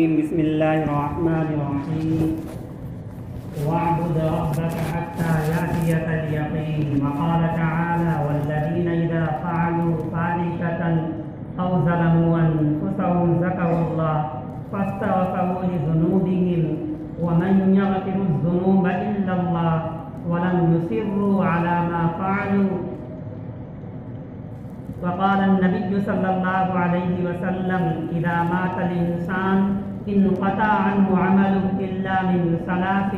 بسم الله الرحمن الرحيم واعبد ربك حتى يأتيك اليقين. وقال تعالى والذين إذا فعلوا فاحشة أو ظلموا أنفسهم ذكروا الله فاستغفروا لذنوبهم ومن يغفر الذنوب إلا الله ولم يصروا على ما فعلوا. وقال النبي صلى الله عليه وسلم إذا مات الإنسان انقطع عنه عمل إلا من ثلاث: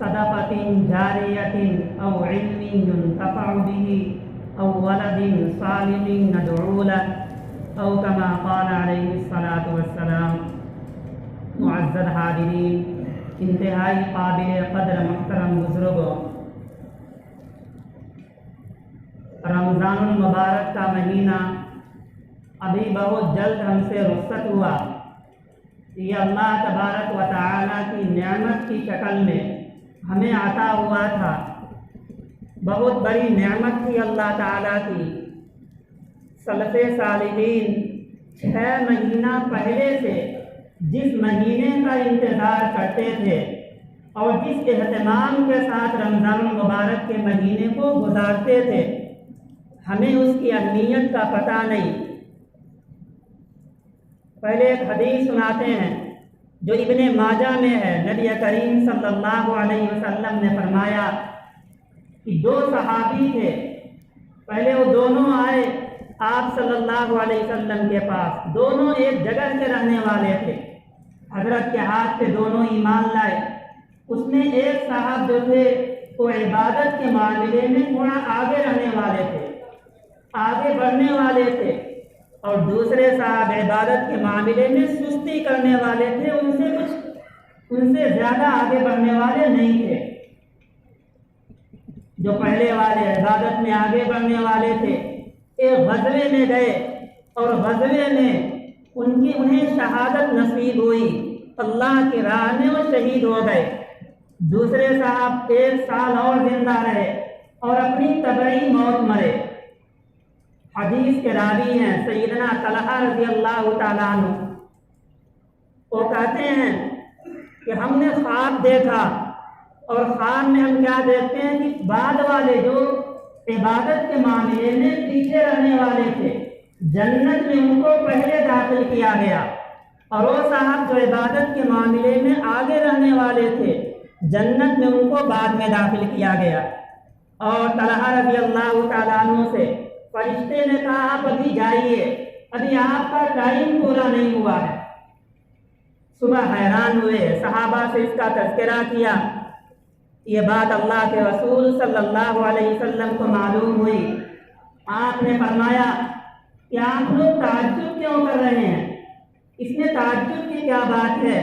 صدقة جارية أو علم ينتفع به أو ولد صالح يدعو له أو كما قال عليه الصلاة والسلام. معزز حاضرین، انتہائی قابل قدر محترم بزرگوں، رمضان المبارک کا مہینہ ابھی بہت جلد ہم سے رخصت ہوا. یہ اللہ تبارک و تعالیٰ کی نعمت کی شکل میں ہمیں عطا ہوا تھا. بہت بڑی نعمت تھی اللہ تعالیٰ کی. سلف صالحین 6 مہینہ پہلے سے جس مہینے کا انتظار کرتے تھے اور جس اہتمام کے ساتھ رمضان المبارک کے مہینے کو گزارتے تھے، ہمیں اس کی اہمیت کا پتہ نہیں. پہلے ایک حدیث سناتے ہیں جو ابن ماجہ میں ہے. نبی کریم صلی اللہ علیہ وسلم نے فرمایا کہ 2 صحابی تھے. پہلے وہ دونوں آئے آپ صلی اللہ علیہ وسلم کے پاس. دونوں ایک جگہ کے رہنے والے تھے. حضرت کے ہاتھ سے دونوں ایمان لائے. اس میں ایک صاحب جو تھے وہ عبادت کے معاملے میں تھوڑا آگے رہنے والے تھے، آگے بڑھنے والے تھے، اور دوسرے صاحب عبادت کے معاملے میں سستی کرنے والے تھے. ان سے زیادہ آگے بڑھنے والے نہیں تھے. جو پہلے والے عبادت میں آگے بڑھنے والے تھے، ایک غزوے میں گئے اور غزوے میں انہیں شہادت نصیب ہوئی. اللہ کی راہ میں وہ شہید ہو گئے. دوسرے صاحب 1 سال اور زندہ رہے اور اپنی طبعی موت مرے. حدیث کے راوی ہیں سیدنا طلحہ رضی اللہ تعالیٰ عنہ. وہ کہتے ہیں کہ ہم نے خواب دیکھا اور خواب میں ہم کیا دیکھتے ہیں کہ بعد والے جو عبادت کے معاملے میں پیچھے رہنے والے تھے، جنت میں ان کو پہلے داخل کیا گیا، اور وہ صاحب جو عبادت کے معاملے میں آگے رہنے والے تھے، جنت میں ان کو بعد میں داخل کیا گیا. اور طلحہ رضی اللہ تعالیٰ عنہ سے فرشتے نے کہا آپ ابھی جائیے، ابھی آپ کا ٹائم پورا نہیں ہوا ہے. صبح حیران ہوئے، صحابہ سے اس کا تذکرہ کیا. یہ بات اللہ کے رسول صلی اللہ علیہ وسلم کو معلوم ہوئی. آپ نے فرمایا کہ آپ لوگ تعجب کیوں کر رہے ہیں؟ اس میں تعجب کی کیا بات ہے؟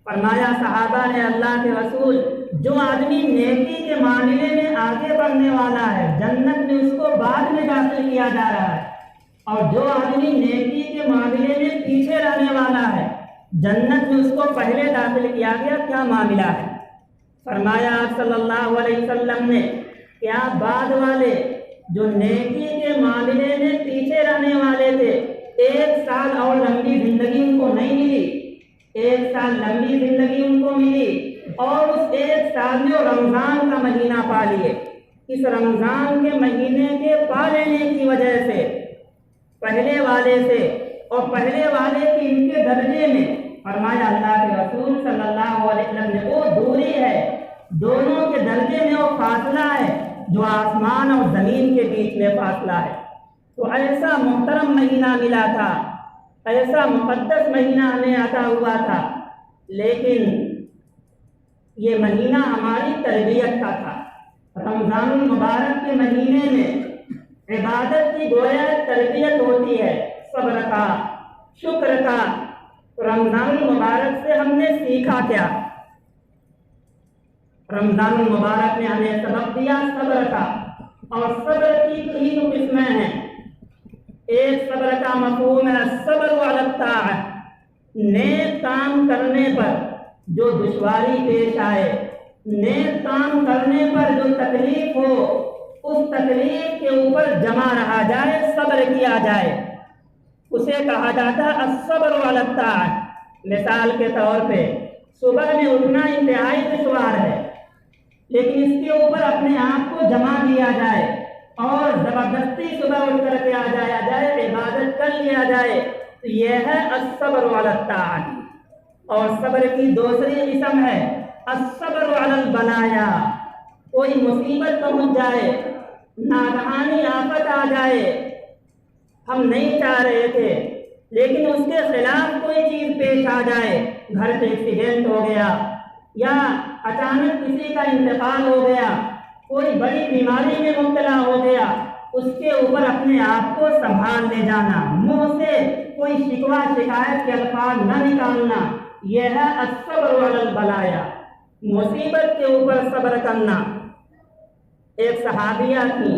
فرمایا صحابہ نے اللہ کے رسول، جو آدمی نیکی کے معاملے میں آگے بڑھنے والا ہے، جنت میں اس کو بعد میں داخل کیا جا رہا ہے، اور جو آدمی نیکی کے معاملے میں پیچھے رہنے والا ہے، جنت میں اس کو پہلے داخل کیا گیا. کیا معاملہ ہے؟ فرمایا آپ صلی اللہ علیہ وسلم نے کہ آپ بعد والے جو نیکی کے معاملے میں پیچھے رہنے والے تھے، 1 سال اور لمبی زندگی ان کو نہیں ملی. 1 سال لمبی زندگی ان کو ملی، اور اس 1 سال میں رمضان کا مہینہ پا لیے. اس رمضان کے مہینے کے پا لینے کی وجہ سے پہلے والے سے اور پہلے والے کی ان کے درجے میں، فرمایا اللہ کے رسول صلی اللہ علیہ وسلم نے، وہ دوری ہے، دونوں کے درجے میں وہ فاصلہ ہے جو آسمان اور زمین کے بیچ میں فاصلہ ہے. تو ایسا محترم مہینہ ملا تھا، ایسا مقدس مہینہ ہمیں عطا ہوا تھا، لیکن یہ مہینہ ہماری تربیت کا تھا. رمضان المبارک کے مہینے میں عبادت کی گویا تربیت ہوتی ہے، صبر کا، شکر کا. رمضان المبارک سے ہم نے سیکھا کیا؟ رمضان المبارک نے ہمیں سبق دیا صبر کا، اور صبر کی 3 قسمیں ہیں. ایک صبر کا مفہوم ہے صبر علی الطاعہ، نیک کام کرنے پر جو دشواری پیش آئے، نیک کام کرنے پر جو تکلیف ہو، اس تکلیف کے اوپر جمع رہا جائے، صبر کیا جائے. اسے کہا جاتا ہے الصبر علی الطاعۃ، مثال کے طور پہ صبح میں اٹھنا انتہائی دشوار ہے، لیکن اس کے اوپر اپنے آپ کو جما دیا جائے اور زبردستی صبح اٹھ کر کے آ جایا جائے، عبادت کر لیا جائے، تو یہ ہے الصبر علی الطاعت۔ اور صبر کی دوسری قسم ہے الصبر علی البلایا۔ کوئی مصیبت پہنچ جائے، ناگہانی آفت آ جائے، ہم نہیں چاہ رہے تھے لیکن اس کے خلاف کوئی چیز پیش آ جائے، گھر پہ ایکسیڈنٹ ہو گیا یا اچانک کسی کا انتقال ہو گیا، کوئی بڑی بیماری میں مبتلا ہو گیا، اس کے اوپر اپنے آپ کو سنبھال لے جانا، منہ سے کوئی شکوہ شکایت کے الفاظ نہ نکالنا، یہ ہے الصبر علی البلایا، مصیبت کے اوپر صبر کرنا۔ ایک صحابیہ تھی،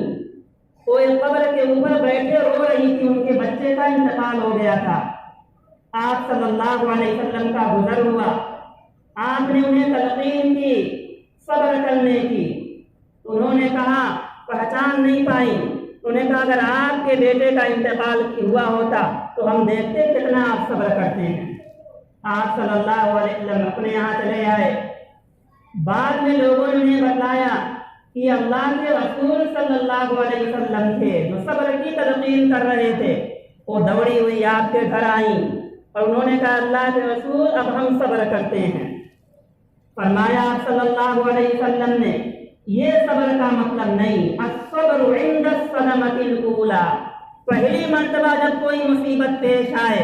وہ ایک قبر کے اوپر بیٹھے رو رہی تھی، ان کے بچے کا انتقال ہو گیا تھا۔ آپ صلی اللہ علیہ وسلم کا گزر ہوا، آپ نے انہیں تلقین کی صبر کرنے کی، انہوں نے کہا پہچان نہیں پائی، انہوں نے کہا اگر آپ کے بیٹے کا انتقال ہوا ہوتا تو ہم دیکھتے کتنا آپ صبر کرتے ہیں۔ آپ صلی اللہ علیہ وسلم اپنے یہاں چلے آئے، بعد میں لوگوں نے انہیں بتلایا کہ اللہ کے رسول صلی اللہ علیہ وسلم تھے جو صبر کی تلقین کر رہے تھے۔ وہ دوڑی ہوئی آپ کے گھر آئیں اور انہوں نے کہا اللہ کے رسول اب ہم صبر کرتے ہیں۔ فرمایا آپ صلی اللہ علیہ وسلم نے یہ صبر کا مطلب نہیں، الصبر عند الصدمۃ الاولی، پہلی مرتبہ جب کوئی مصیبت پیش آئے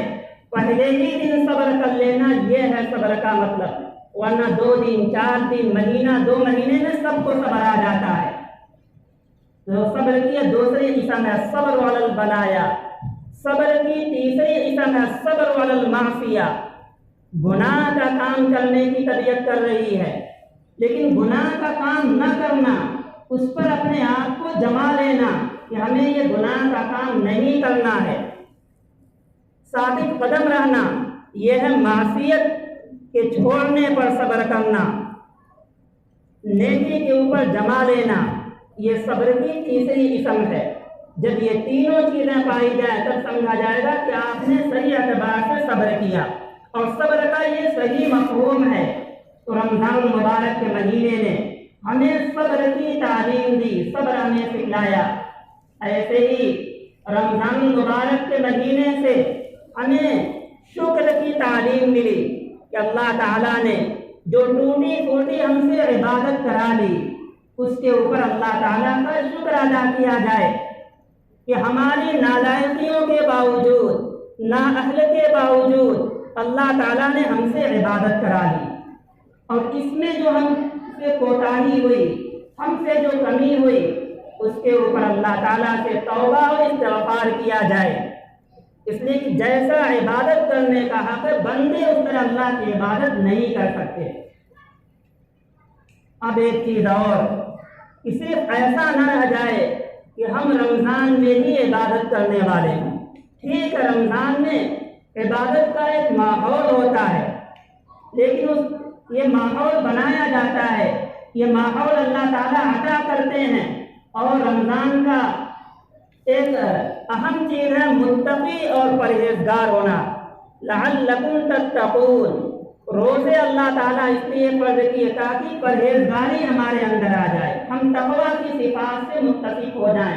پہلے ہی دن صبر کر لینا، یہ ہے صبر کا مطلب، ورنہ 2 دن 4 دن مہینہ 2 مہینے میں سب کو صبر آ جاتا ہے۔ تو صبر کی دوسری قسم ہے صبر علی البلایا، صبر کی تیسری قسم ہے صبر علی المعصیہ، گناہ کا کام کرنے کی طبیعت کر رہی ہے لیکن گناہ کا کام نہ کرنا، اس پر اپنے آپ کو جما لینا کہ ہمیں یہ گناہ کا کام نہیں کرنا ہے، ثابت قدم رہنا، یہ ہے معصیت کے چھوڑنے پر صبر کرنا، نیکی کے اوپر جما لینا، یہ صبر کی تیسری قسم ہے۔ جب یہ تینوں چیزیں پائی جائیں تب سمجھا جائے گا کہ آپ نے صحیح اعتبار سے صبر کیا، اور صبر کا یہ صحیح مفہوم ہے۔ تو رمضان المبارک کے مہینے نے ہمیں صبر کی تعلیم دی، صبر ہمیں سکھلایا۔ ایسے ہی رمضان المبارک کے مہینے سے ہمیں شکر کی تعلیم ملی کہ اللہ تعالیٰ نے جو ٹوٹی پھوٹی ہم سے عبادت کرا لی، اس کے اوپر اللہ تعالیٰ کا شکر ادا کیا جائے کہ ہماری نالائقیوں کے باوجود، نااہل کے باوجود اللہ تعالیٰ نے ہم سے عبادت کرا لی، اور اس میں جو ہم سے کوتاہی ہوئی، ہم سے جو کمی ہوئی، اس کے اوپر اللہ تعالیٰ سے توبہ اور استغفار کیا جائے، اس لیے کہ جیسا عبادت کرنے کا حق ہے بندے اس طرح اللہ کی عبادت نہیں کر سکتے۔ اب ایک چیز اور کہ صرف ایسا نہ رہ جائے کہ ہم رمضان میں ہی عبادت کرنے والے ہیں۔ ٹھیک ہے، رمضان میں عبادت کا ایک ماحول ہوتا ہے، لیکن یہ ماحول بنایا جاتا ہے، یہ ماحول اللہ تعالیٰ عطا کرتے ہیں، اور رمضان کا ایک اہم چیز ہے متقی اور پرہیزگار ہونا، لعلکم تتقون۔ روزے اللہ تعالیٰ اس لیے فرض کیے تاکہ پرہیزگاری ہمارے اندر آ جائے، ہم تقویٰ کی صفات سے متصف ہو جائیں،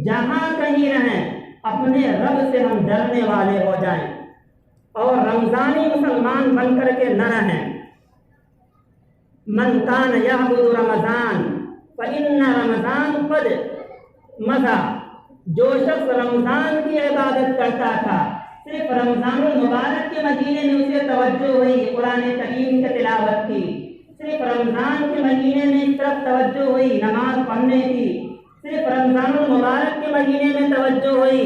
جہاں کہیں رہیں اپنے رب سے ہم ڈرنے والے ہو جائیں، اور رمضانی مسلمان بن کر کے نہ رہیں۔ من کان یعبد رمضان فإن رمضان قد مضى، جو شخص رمضان کی عبادت کرتا تھا، صرف رمضان المبارک کے مہینے میں اسے توجہ ہوئی قرآن کریم کی تلاوت کی، صرف رمضان کے مہینے میں اس طرف توجہ ہوئی نماز پڑھنے کی، صرف رمضان المبارک کے مہینے میں توجہ ہوئی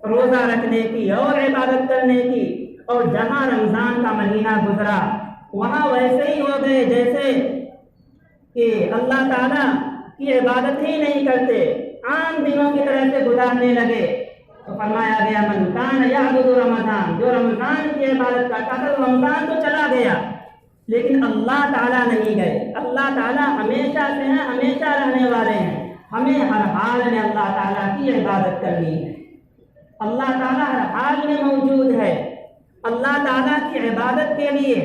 روزہ رکھنے کی اور عبادت کرنے کی، اور جہاں رمضان کا مہینہ گزرا وہاں ویسے ہی ہو گئے جیسے کہ اللہ تعالیٰ کی عبادت ہی نہیں کرتے، عام دنوں کی طرح سے گزارنے لگے۔ تو فرمایا گیا من کان یعبد رمضان، جو رمضان کی عبادت کرتا تھا، رمضان تو چلا گیا لیکن اللہ تعالیٰ نہیں گئے۔ اللہ تعالیٰ ہمیشہ سے ہیں، ہمیشہ رہنے والے ہیں، ہمیں ہر حال میں اللہ تعالیٰ کی عبادت کرنی ہے۔ اللہ تعالیٰ ہر حال میں موجود ہے، اللہ تعالیٰ کی عبادت کے لیے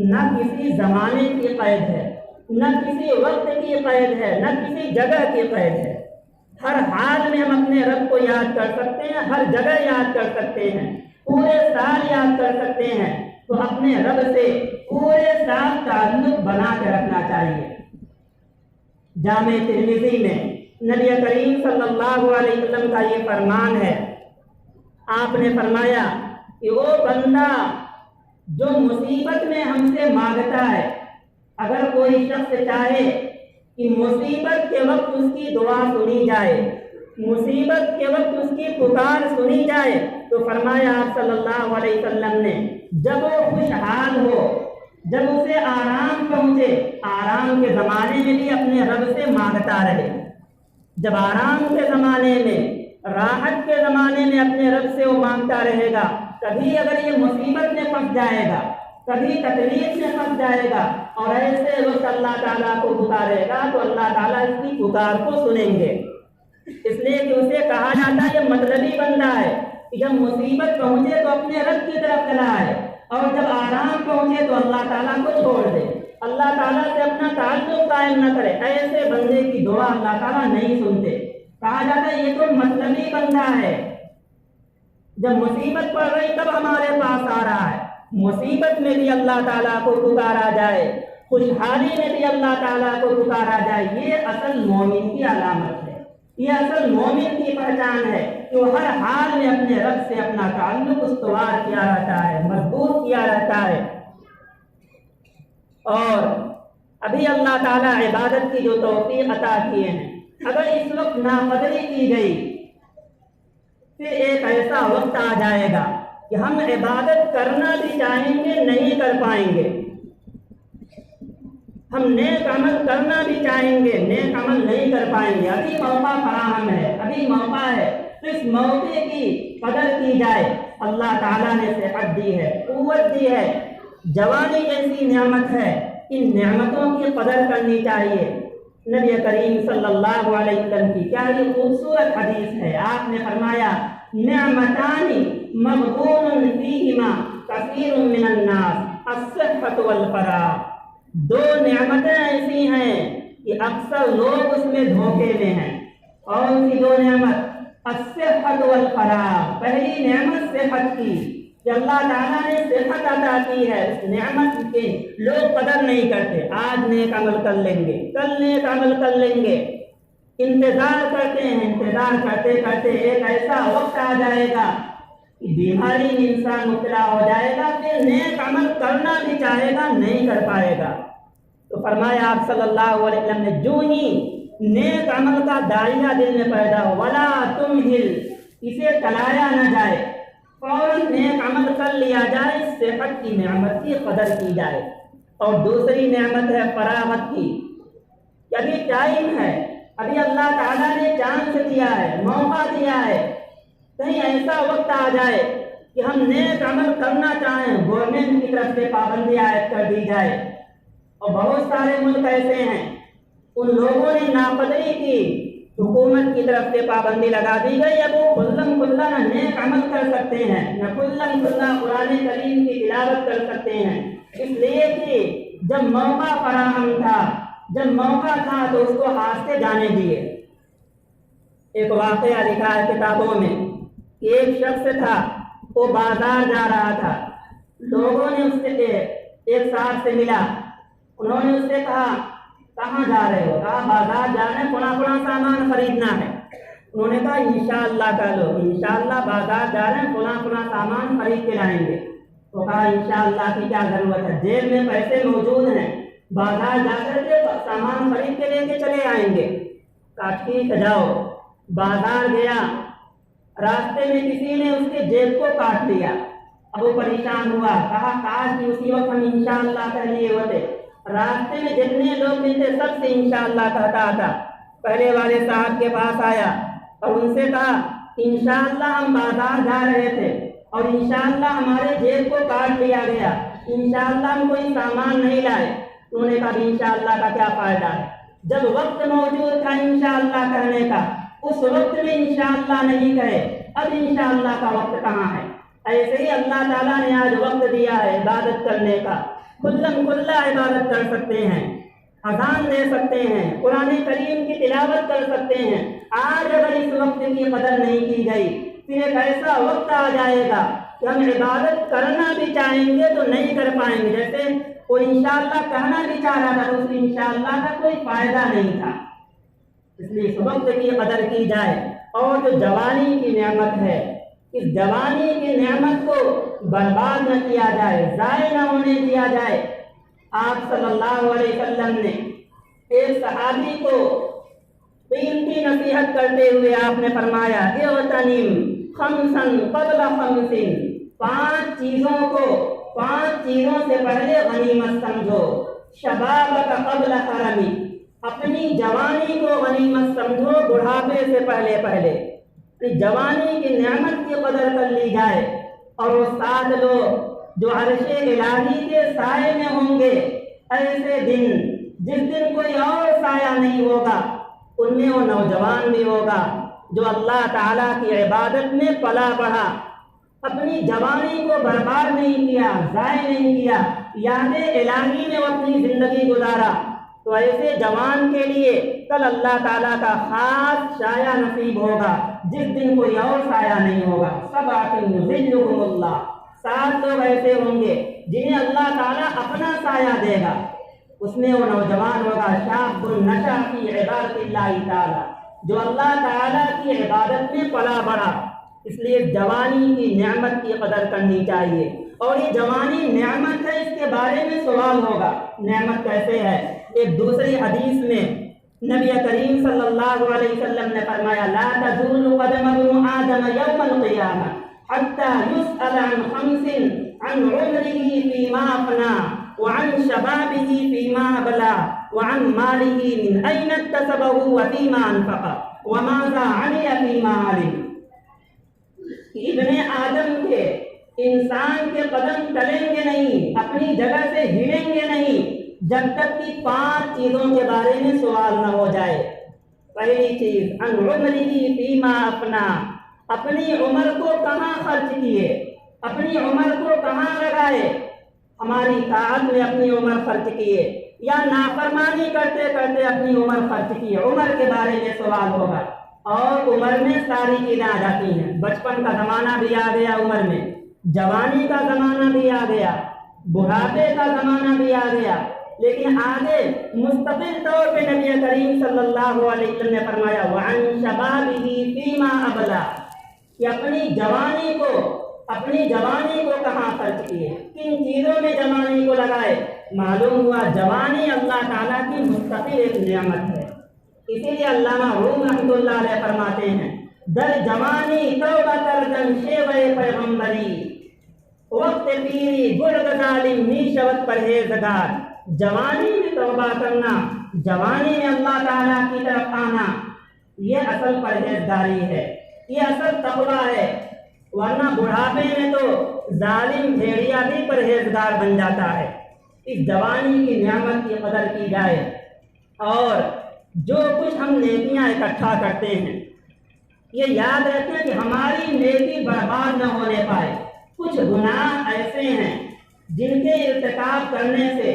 نہ کسی زمانے کی قید ہے، نہ کسی وقت کی قید ہے، نہ کسی جگہ کی قید ہے۔ ہر حال میں ہم اپنے رب کو یاد کر سکتے ہیں، ہر جگہ یاد کر سکتے ہیں، پورے سال یاد کر سکتے ہیں۔ تو اپنے رب سے پورے سال تعلق بنا کے رکھنا چاہیے۔ جامع ترمذی میں نبی کریم صلی اللہ علیہ وسلم کا یہ فرمان ہے، آپ نے فرمایا کہ وہ بندہ جو مصیبت میں ہم سے مانگتا ہے، اگر کوئی شخص چاہے کہ مصیبت کے وقت اس کی دعا سنی جائے، مصیبت کے وقت اس کی پکار سنی جائے، تو فرمایا آپ صلی اللہ علیہ وسلم نے جب وہ خوشحال ہو، جب اسے آرام پہنچے، آرام کے زمانے میں بھی اپنے رب سے مانگتا رہے۔ جب آرام کے زمانے میں، راحت کے زمانے میں اپنے رب سے وہ مانگتا رہے گا، کبھی اگر یہ مصیبت میں پھنس جائے گا، کبھی تکلیف میں پھنس جائے گا اور ایسے وقت اللہ تعالیٰ کو پکارے گا تو اللہ تعالیٰ اس کی پکار کو سنیں گے۔ اس لیے کہ اسے کہا جاتا ہے یہ مطلبی بندہ ہے کہ جب مصیبت پہنچے تو اپنے رب کی طرف چلا آئے، اور جب آرام پہنچے تو اللہ تعالیٰ کو چھوڑ دے، اللہ تعالیٰ سے اپنا تعلق قائم نہ کرے۔ ایسے بندے کی دعا اللہ تعالیٰ نہیں سنتے۔ کہا جاتا ہے یہ تو مطلبی بندہ ہے، جب مصیبت پڑ رہی تب ہمارے پاس آ رہا ہے۔ مصیبت میں بھی اللہ تعالیٰ کو پکارا جائے، خوشحالی میں بھی اللہ تعالیٰ کو پکارا جائے، یہ اصل مومن کی علامت ہے، یہ اصل مومن کی پہچان ہے کہ وہ ہر حال میں اپنے رب سے اپنا تعلق استوار کیا رہتا ہے، مضبوط کیا رہتا ہے۔ اور ابھی اللہ تعالیٰ عبادت کی جو توفیق عطا کیے ہیں، اگر اس وقت ناقدری کی گئی، پھر ایک ایسا وقت آ جائے گا کہ ہم عبادت کرنا بھی چاہیں گے، نہیں کر پائیں گے۔ ہم نیک عمل کرنا بھی چاہیں گے، نیک عمل نہیں کر پائیں گے۔ ابھی موقع فراہم ہے، ابھی موقع ہے، تو اس موقع کی قدر کی جائے۔ اللہ تعالیٰ نے صحت دی ہے، قوت دی ہے، جوانی جیسی نعمت ہے، ان نعمتوں کی قدر کرنی چاہیے۔ نبی کریم صلی اللہ علیہ وسلم کی کیا یہ خوبصورت حدیث ہے، آپ نے فرمایا نعمتان مغبون فیہما کثیر من الناس الصحۃ والفراغ۔ دو نعمتیں ایسی ہیں کہ اکثر لوگ اس میں دھوکے میں ہیں، اور اسی دو نعمت الصحۃ والفراغ۔ پہلی نعمت صحت کی کہ اللہ تعالیٰ نے صحت عطا کی ہے، اس نعمت کے لوگ قدر نہیں کرتے۔ آج نیک عمل کر لیں گے، کل نیک عمل کر لیں گے، انتظار کرتے ہیں، انتظار کرتے کرتے ایک ایسا وقت آ جائے گا کہ بیماری میں انسان مبتلا ہو جائے گا، پھر نیک عمل کرنا بھی چاہے گا، نہیں کر پائے گا۔ تو فرمایا آپ صلی اللہ علیہ وسلم نے جو ہی نیک عمل کا داعیہ دل میں پیدا ہو، ولا تمہل، اسے ٹلایا نہ جائے، فوراً نیک عمل کر لیا جائے، صحت کی نعمت کی قدر کی جائے۔ اور دوسری نعمت ہے فراغت کی، کہ ابھی ٹائم ہے، ابھی اللہ تعالیٰ نے چانس دیا ہے، موقع دیا ہے، کہیں ایسا وقت آ جائے کہ ہم نیک عمل کرنا چاہیں، گورنمنٹ کی طرف سے پابندی عائد کر دی جائے۔ اور بہت سارے ملک ایسے ہیں، ان لوگوں نے ناقدری کی، حکومت کی طرف سے پابندی لگا دی گئی، اب وہ کھلا نہ نیک عمل کر سکتے ہیں، نہ کھلا قرآن کریم کی تلاوت کر سکتے ہیں، اس لیے کہ جب موقع فراہم تھا، جب موقع تھا تو اس کو ہاتھ سے جانے دیے۔ ایک واقعہ لکھا ہے کتابوں میں کہ ایک شخص تھا، وہ بازار جا رہا تھا، لوگوں نے اس سے ایک صاحب سے ملا، انہوں نے اس سے کہا کہاں جا رہے ہو؟ کہا بازار جا رہے ہیں، فلاں سامان خریدنا ہے۔ انہوں نے کہا انشاءاللہ کہو، انشاءاللہ بازار جا رہے ہیں، فلاں سامان خرید کے لائیں گے۔ تو کہا انشاءاللہ کی کیا ضرورت ہے، جیب میں پیسے موجود ہیں، بازار جا کر کے سامان خرید کے لے کے چلے آئیں گے۔ کہا ٹھیک ہے جاؤ۔ بازار گیا، راستے میں کسی نے اس کے جیب کو کاٹ لیا، اب وہ پریشان ہوا، کہا کاش کہ اسی وقت ہم انشاءاللہ کہہ لیے ہوتے۔ راستے میں جتنے لوگ ملتے سب سے انشاءاللہ کہتا تھا۔ پہلے والے صاحب کے پاس آیا اور ان سے کہا انشاءاللہ ہم بازار جا رہے تھے اور انشاءاللہ ہمارے جیب کو کاٹ لیا گیا، انشاءاللہ ہم کوئی سامان نہیں لائے۔ انہوں نے کہا انشاءاللہ کا کیا فائدہ ہے، جب وقت موجود تھا انشاءاللہ کہنے کا، اس وقت میں انشاءاللہ نہیں کہے، اب انشاءاللہ کا وقت کہاں ہے؟ ایسے ہی اللہ تعالیٰ نے آج وقت دیا ہے عبادت کرنے کا، کھلم کھلا عبادت کر سکتے ہیں، اذان دے سکتے ہیں، قرآن کریم کی تلاوت کر سکتے ہیں۔ آج اگر اس وقت کی قدر نہیں کی گئی، پھر ایک ایسا وقت آ جائے گا کہ ہم عبادت کرنا بھی چاہیں گے تو نہیں کر پائیں گے۔ جیسے وہ انشاءاللہ کہنا بھی چاہ رہا تھا تو اس انشاءاللہ کا کوئی فائدہ نہیں تھا۔ اس لیے اس وقت کی قدر کی جائے، اور جو جوانی کی نعمت ہے، اس جوانی کی نعمت کو برباد نہ کیا جائے، ضائع نہ ہونے دیا جائے۔ آپ صلی اللہ علیہ وسلم نے ایک صحابی کو قیمتی نصیحت کرتے ہوئے آپ نے فرمایا اغتنم خمسن قبل خمسن، 5 چیزوں سے پہلے غنیمت سمجھو۔ شبابک قبل حرمک، اپنی جوانی کو غنیمت سمجھو بڑھاپے سے پہلے۔ جوانی کی نعمت کی قدر کر لی جائے، اور وہ 7 لوگ جو عرش الہی کے سائے میں ہوں گے، ایسے دن جس دن کوئی اور سایہ نہیں ہوگا، ان میں وہ نوجوان بھی ہوگا جو اللہ تعالیٰ کی عبادت میں پلا بڑھا، اپنی جوانی کو برباد نہیں کیا، ضائع نہیں کیا، یاد الہی میں وہ اپنی زندگی گزارا۔ تو ایسے جوان کے لیے کل اللہ تعالیٰ کا خاص سایہ نصیب ہوگا جس دن کوئی اور سایہ نہیں ہوگا۔ سبعۃ یظلھم اللہ، 7 لوگ ایسے ہوں گے جنہیں اللہ تعالیٰ اپنا سایہ دے گا۔ اس میں وہ نوجوان ہوگا شاب نشأ فی عبادت اللہ تعالیٰ، جو اللہ تعالیٰ کی عبادت میں پلا بڑھا۔ اس لیے جوانی کی نعمت کی قدر کرنی چاہیے، اور یہ جوانی نعمت ہے، اس کے بارے میں سوال ہوگا نعمت کیسے ہے۔ ایک دوسری حدیث میں نبی کریم صلی اللہ علیہ وسلم نے فرمایا لا تزول قدم ابن آدم یوم القیامہ حتی یسأل عن 5 عن عمره فیما افنا، وعن شبابه فیما ابلا، وعن ماله من این اکتسبه وفیما انفقه، وماذا عمل فیما علم۔ ابن آدم کے، انسان کے قدم ٹلیں گے نہیں، اپنی جگہ سے ہلیں گے نہیں جب تک کہ 5 چیزوں کے بارے میں سوال نہ ہو جائے۔ پہلی چیز عن عمره فیما افنا، اپنی عمر کو کہاں خرچ کیے، اپنی عمر کو کہاں لگائے، ہماری طاعت میں اپنی عمر خرچ کیے یا نافرمانی کرتے کرتے اپنی عمر خرچ کیے، عمر کے بارے میں سوال ہوگا۔ اور عمر میں ساری چیزیں آ جاتی ہیں، بچپن کا زمانہ بھی آ گیا، عمر میں جوانی کا زمانہ بھی آ گیا، بڑھاپے کا زمانہ بھی آ گیا، لیکن آگے مستقل طور پہ نبی کریم صلی اللہ علیہ وسلم نے فرمایا وَعَنْ شَبَابِهِ فِيمَا أَبْلَى، کہ اپنی جوانی کو کہاں خرچ کیے، کن چیزوں میں جوانی کو لگائے۔ معلوم ہوا جوانی اللہ تعالیٰ کی مستقل ایک نعمت ہے۔ اسی لیے علامہ روم رحمۃ اللہ علیہ فرماتے ہیں در جوانی توبہ کردن شیوہ پیغمبری، وقت پیری گرگ ظالم نیشوت پرہیزگار۔ جوانی میں توبہ کرنا، جوانی میں اللہ تعالیٰ کی طرف آنا، یہ اصل پرہیزگاری ہے، یہ اصل تقویٰ ہے۔ ورنہ بڑھاپے میں تو ظالم بھیڑیا بھی پرہیزگار بن جاتا ہے۔ اس جوانی کی نعمت کی قدر کی جائے، اور جو کچھ ہم نیکیاں اکٹھا کرتے ہیں یہ یاد رکھیں کہ ہماری نیکی برباد نہ ہونے پائے۔ کچھ گناہ ایسے ہیں جن کے ارتکاب کرنے سے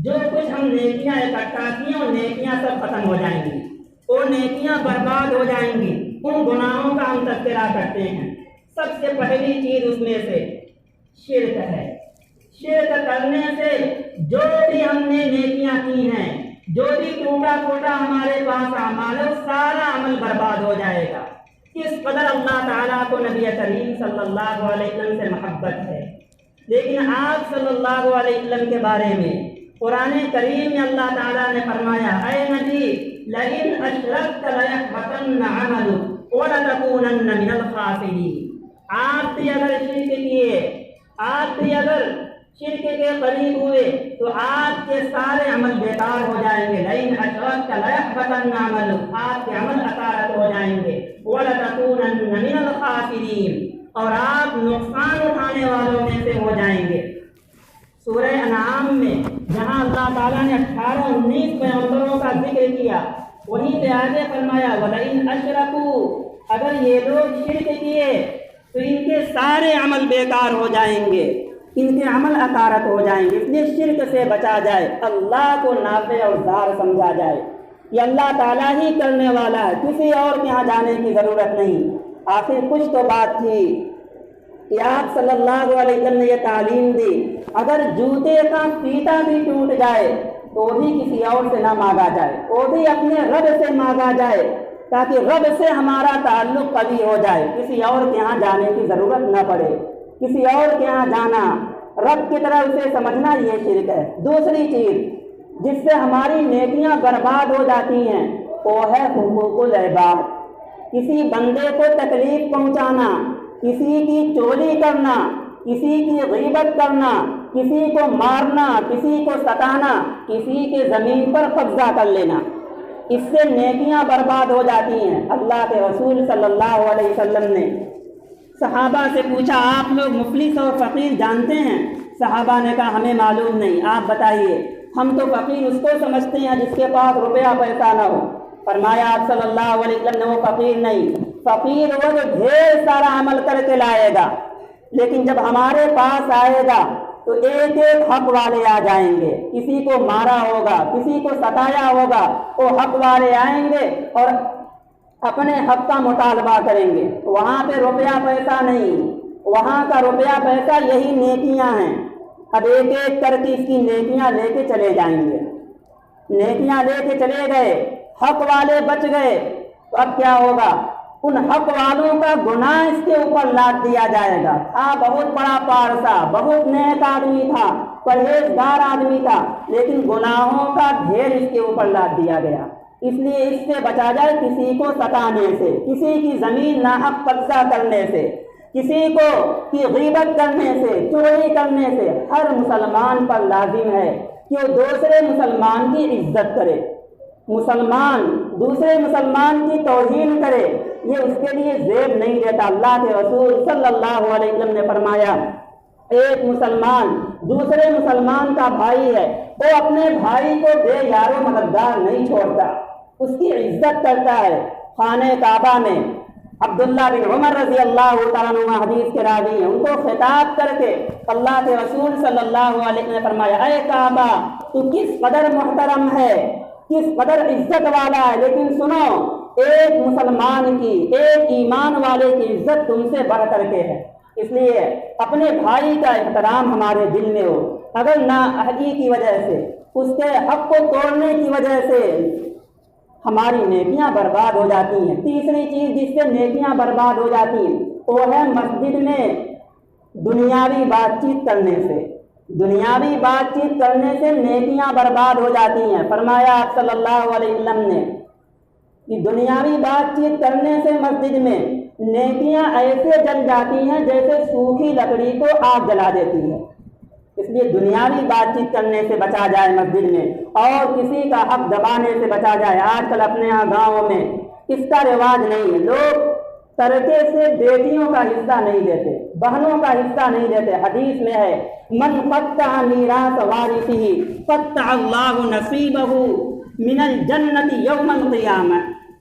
جو کچھ ہم نیکیاں اکٹھا کی وہ نیکیاں سب ختم ہو جائیں گی، وہ نیکیاں برباد ہو جائیں گی۔ ان گناہوں کا ہم تذکرہ کرتے ہیں۔ سب سے پہلی چیز اس میں سے شرک ہے۔ شرک کرنے سے جو بھی ہم نے نیکیاں کی ہیں، جو بھی ٹوٹا پھوٹا ہمارے پاس اعمال ہے، سارا عمل برباد ہو جائے گا۔ کس قدر اللہ تعالیٰ کو نبی کریم صلی اللہ علیہ وسلم سے محبت ہے، لیکن آپ صلی اللہ علیہ وسلم کے بارے میں قرآن کریم میں اللہ تعالیٰ نے فرمایا اے نبی لئن اشرکت لیحبطن عملک ولتکونن من الخاسرین۔ آپ بھی اگر شرک کیے، آپ بھی اگر شرک کے قریب ہوئے تو آپ کے سارے عمل بیکار ہو جائیں گے۔ لئن اشرکت لیحبطن عملک، آپ کے عمل اثارت ہو جائیں گے۔ وَلَتَكُونَنَّ مِنَ الْخَاسِرِينَ، اور آپ نقصان اٹھانے والوں میں سے ہو جائیں گے۔ سورہ انعام میں جہاں اللہ تعالیٰ نے 18-19 پیغمبروں کا ذکر کیا، وہیں پہ آگے فرمایا وَلَئِنْ أَشْرَكُوا، اگر یہ لوگ شرک کیے تو ان کے سارے عمل بیکار ہو جائیں گے، ان کے عمل اکارت ہو جائیں گے۔ اس لیے شرک سے بچا جائے، اللہ کو نافع اور ضار سمجھا جائے، یہ اللہ تعالیٰ ہی کرنے والا ہے، کسی اور کے یہاں جانے کی ضرورت نہیں۔ آخر کچھ تو بات تھی کہ آپ صلی اللہ علیہ وسلم نے یہ تعلیم دی، اگر جوتے کا فیتا بھی ٹوٹ جائے تو بھی کسی اور سے نہ مانگا جائے، وہ بھی اپنے رب سے مانگا جائے، تاکہ رب سے ہمارا تعلق قوی ہو جائے، کسی اور کے یہاں جانے کی ضرورت نہ پڑے۔ کسی اور کے یہاں جانا، رب کی طرح اسے سمجھنا، یہ شرک ہے۔ دوسری چیز جس سے ہماری نیکیاں برباد ہو جاتی ہیں وہ ہے حقوق العباد، کسی بندے کو تکلیف پہنچانا، کسی کی چوری کرنا، کسی کی غیبت کرنا، کسی کو مارنا، کسی کو ستانا، کسی کے زمین پر قبضہ کر لینا، اس سے نیکیاں برباد ہو جاتی ہیں۔ اللہ کے رسول صلی اللہ علیہ وسلم نے صحابہ سے پوچھا، آپ لوگ مفلس اور فقیر جانتے ہیں؟ صحابہ نے کہا ہمیں معلوم نہیں، آپ بتائیے۔ ہم تو فقیر اس کو سمجھتے ہیں جس کے پاس روپیہ پیسہ نہ ہو۔ فرمایا آپ صلی اللہ علیہ وسلم نے وہ فقیر نہیں، فقیر وہ جو ڈھیر سارا عمل کر کے لائے گا، لیکن جب ہمارے پاس آئے گا تو ایک ایک حق والے آ جائیں گے، کسی کو مارا ہوگا، کسی کو ستایا ہوگا، وہ حق والے آئیں گے اور اپنے حق کا مطالبہ کریں گے۔ وہاں پہ روپیہ پیسہ نہیں، وہاں کا روپیہ پیسہ یہی نیکیاں ہیں۔ اب ایک ایک کر کے اس کی نیکیاں لے کے چلے جائیں گے، نیکیاں لے کے چلے گئے، حق والے بچ گئے، تو اب کیا ہوگا؟ ان حق والوں کا گناہ اس کے اوپر لاد دیا جائے گا۔ بہت بڑا پارسا، بہت نیک آدمی تھا، پرہیزگار آدمی تھا، لیکن گناہوں کا ڈھیر اس کے اوپر لاد دیا گیا۔ اس لیے اس سے بچا جائے، کسی کو ستانے سے، کسی کی زمین ناحق قبضہ کرنے سے، کسی کو کی غیبت کرنے سے، چوری کرنے سے۔ ہر مسلمان پر لازم ہے کہ وہ دوسرے مسلمان کی عزت کرے، مسلمان دوسرے مسلمان کی توہین کرے، یہ اس کے لیے زیب نہیں دیتا۔ اللہ کے رسول صلی اللہ علیہ وسلم نے فرمایا، ایک مسلمان دوسرے مسلمان کا بھائی ہے، وہ اپنے بھائی کو بے یار و مددگار نہیں چھوڑتا، اس کی عزت کرتا ہے۔ خانہ کعبہ میں عبداللہ بن عمر رضی اللہ تعالیٰ عنہ حدیث کے راوی ہیں، ان کو خطاب کر کے اللہ کے رسول صلی اللہ علیہ وسلم نے فرمایا، اے کعبہ تو کس قدر محترم ہے، کس قدر عزت والا ہے، لیکن سنو، ایک مسلمان کی، ایک ایمان والے کی عزت تم سے بڑھ کر کے ہے۔ اس لیے اپنے بھائی کا احترام ہمارے دل میں ہو۔ اگر نااہلی کی وجہ سے، اس کے حق کو توڑنے کی وجہ سے ہماری نیکیاں برباد ہو جاتی ہیں۔ تیسری چیز جس سے نیکیاں برباد ہو جاتی ہیں وہ ہے مسجد میں دنیاوی بات چیت کرنے سے۔ دنیاوی بات چیت کرنے سے نیکیاں برباد ہو جاتی ہیں۔ فرمایا آپ صلی اللہ علیہ وسلم نے کہ دنیاوی بات چیت کرنے سے مسجد میں نیکیاں ایسے جل جاتی ہیں جیسے سوکھی لکڑی کو آگ جلا دیتی ہے۔ اس لیے دنیاوی بات چیت کرنے سے بچا جائے مسجد میں، اور کسی کا حق دبانے سے بچا جائے۔ آج کل اپنے یہاں گاؤں میں اس کا رواج نہیں ہے، لوگ ترکے سے بیٹیوں کا حصہ نہیں دیتے، بہنوں کا حصہ نہیں دیتے۔ حدیث میں ہے، من قطع میراث وارثہ قطع اللہ نصیبہ من الجنۃ یوم القیامہ۔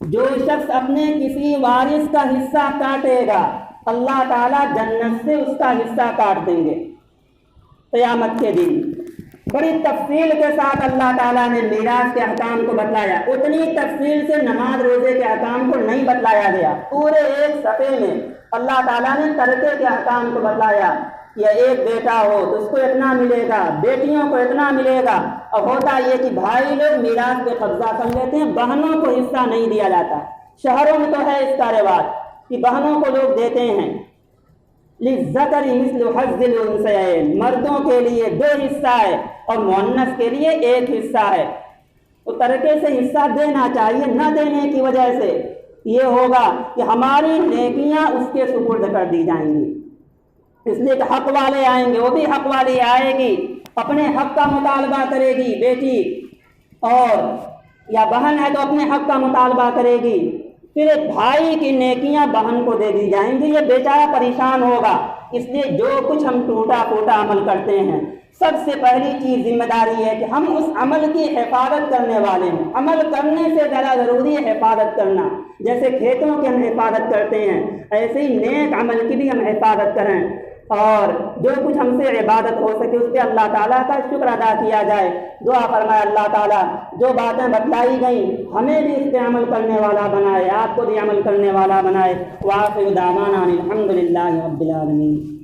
جو شخص اپنے کسی وارث کا حصہ کاٹے گا، اللہ تعالیٰ جنت سے اس کا حصہ کاٹ دیں گے قیامت کے دن۔ بڑی تفصیل کے ساتھ اللہ تعالیٰ نے میراث کے احکام کو بتلایا، اتنی تفصیل سے نماز روزے کے احکام کو نہیں بتلایا گیا۔ پورے ایک صفحے میں اللہ تعالیٰ نے ترکے کے احکام کو بتلایا، یا ایک بیٹا ہو تو اس کو اتنا ملے گا، بیٹیوں کو اتنا ملے گا۔ اب ہوتا یہ کہ بھائی لوگ میراث پہ قبضہ کر لیتے ہیں، بہنوں کو حصہ نہیں دیا جاتا۔ شہروں میں تو ہے اس کا رواج کہ بہنوں کو لوگ دیتے ہیں۔ للذکر مثل حظ الانثیین، مردوں کے لیے 2 حصہ ہے اور مؤنث کے لیے 1 حصہ ہے۔ تو ترکے سے حصہ دینا چاہیے، نہ دینے کی وجہ سے یہ ہوگا کہ ہماری نیکیاں اس کے سپرد کر دی جائیں گی۔ اس لیے کہ حق والے آئیں گے، وہ بھی حق والی آئے گی، اپنے حق کا مطالبہ کرے گی بیٹی، اور یا بہن ہے تو اپنے حق کا مطالبہ کرے گی، پھر ایک بھائی کی نیکیاں بہن کو دے دی جائیں گی، یہ بیچارہ پریشان ہوگا۔ اس لیے جو کچھ ہم ٹوٹا پھوٹا عمل کرتے ہیں، سب سے پہلی چیز ذمہ داری ہے کہ ہم اس عمل کی حفاظت کرنے والے ہیں۔ عمل کرنے سے زیادہ ضروری ہے حفاظت کرنا۔ جیسے کھیتوں کی ہم حفاظت کرتے ہیں ایسے ہی نیک عمل کی بھی ہم حفاظت کریں، اور جو کچھ ہم سے عبادت ہو سکے اس پہ اللہ تعالیٰ کا شکر ادا کیا جائے۔ دعا فرمائے اللہ تعالیٰ جو باتیں بتلائی گئیں ہمیں بھی اس پہ عمل کرنے والا بنائے، آپ کو بھی عمل کرنے والا بنائے۔ وآخر دعوانا الحمد للہ رب العالمین۔